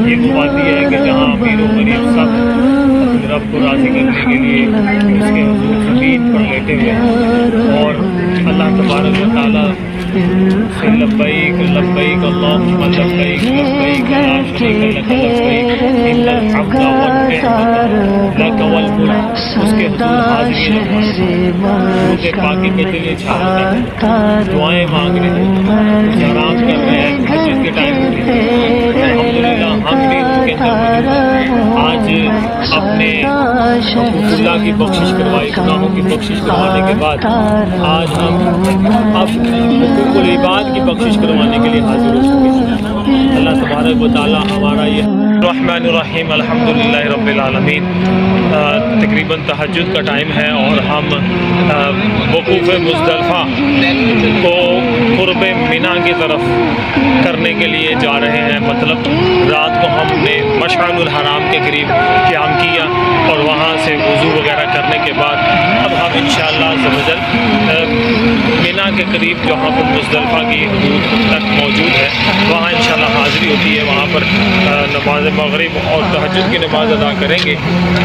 یہ وہ وادی ہے کہ جہاں امیر و غریب سب اپنے رب کو راضی کرنے کے لیے اس کے حضور زمین پر لیٹے ہوئے ہیں اور اللہ تبارک و تعالیٰ سے لبیک لبیک اللہم لبیک لبیک لا شریک لک لبیک ان الحمد والنعمت لک والملک اس کے حضور حاضری درود پاکی کے دل چھاڑتا ہے، دعائیں مانگ رہے ہیں، آرام کر رہے ہیں، تہجد کے ٹائم الحمدللہ ہم بھی ان کے اندر آج اپنے حقوق اللہ کی بخشش کروائی، گناہوں کی بخشش کروانے کے بعد آج ہم اب حقوق العباد کی بخشش کروانے کے لیے حاضر ہو چکے ہیں۔ اللہ تبارک و تعالی ہمارا یہ الرحمن الرحیم الحمدللہ رب العالمین۔ تقریباً تہجد کا ٹائم ہے اور ہم وقوف مزدلفہ کو قرب مینا کی طرف کرنے کے لیے جا رہے ہیں۔ مطلب رات کو ہم نے مشعر الحرام کے قریب قیام کیا اور وہاں سے وضو وغیرہ کرنے کے بعد اب ہم انشاءاللہ عز و جل مینا کے قریب جو ہم مزدلفہ کی حدود تک موجود ہے وہاں انشاءاللہ حاضری ہوتی ہے، وہاں پر نماز مغرب اور تہجد کی نماز ادا کریں گے۔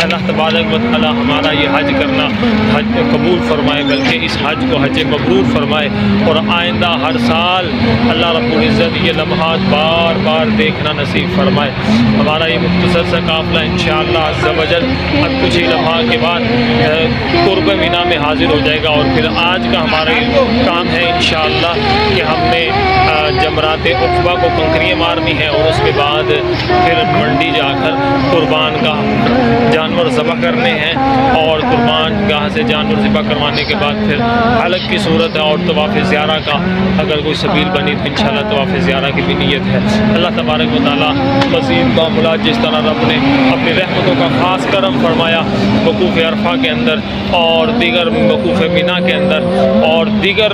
اللہ تبارک و تعالی ہمارا یہ حج کرنا حج قبول فرمائے، بلکہ اس حج کو حج مبرور فرمائے اور آئندہ ہر سال اللہ رب العزت یہ لمحات بار بار دیکھنا نصیب فرمائے۔ ہمارا یہ مختصر سا قافلہ انشاءاللہ عز و جل اب کچھ ہی لمحات کے بعد قرب مینا میں حاضر ہو جائے گا، اور پھر آج کا ہمارا کام ہے انشاءاللہ کہ ہم نے جمرات عقبہ کو کنکریاں مارنی ہے اور اس کے بعد پھر منڈی جا کر قربان کا جانور ذبح کرنے ہیں، اور قربان گاہ سے جانور ذبح کروانے کے بعد پھر حلق کی صورت ہے اور طواف زیارہ کا اگر کوئی سبیل بنی تو انشاءاللہ طواف زیارہ کی بھی نیت ہے۔ اللہ تبارک و تعالیٰ مزید معاملات جس طرح رب نے اپنی رحمتوں کا خاص کرم فرمایا وقوف عرفہ کے اندر اور دیگر وقوف مینا کے اندر اور دیگر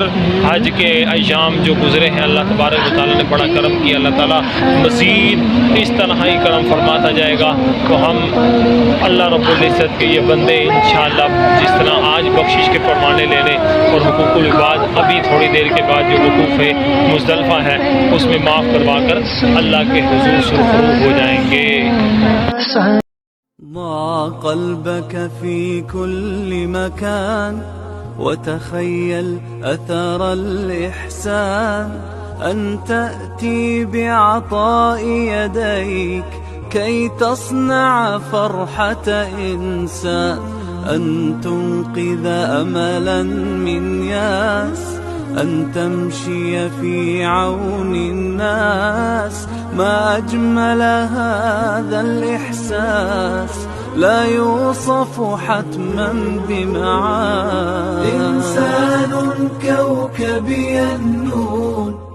حج کے ایام جو گزرے ہیں، اللہ تبارک و تعالیٰ نے بڑا کرم کیا۔ اللہ تعالیٰ مزید اس طرح ہی کرم فرماتا جائے گا تو ہم اللہ رب العزت کے یہ بندے انشاءاللہ جس طرح آج بخشش کے فرمانے لینے اور حقوق العباد ابھی تھوڑی دیر کے بعد جو وقوف مزدلفہ ہے اس میں معاف کروا کر اللہ کے حضور سرخرو ہو جائیں گے۔ ضع قلبك في كل مكان وتخيل أثر الإحسان أن تأتي بعطاء يديك كي تصنع فرحة إنسان، أن تنقذ أملا من ياس، أن تمشي في عون الناس. ما أجمل هذا الإحساس لا يوصف حتما بمعاني. إنسان كوكبي النور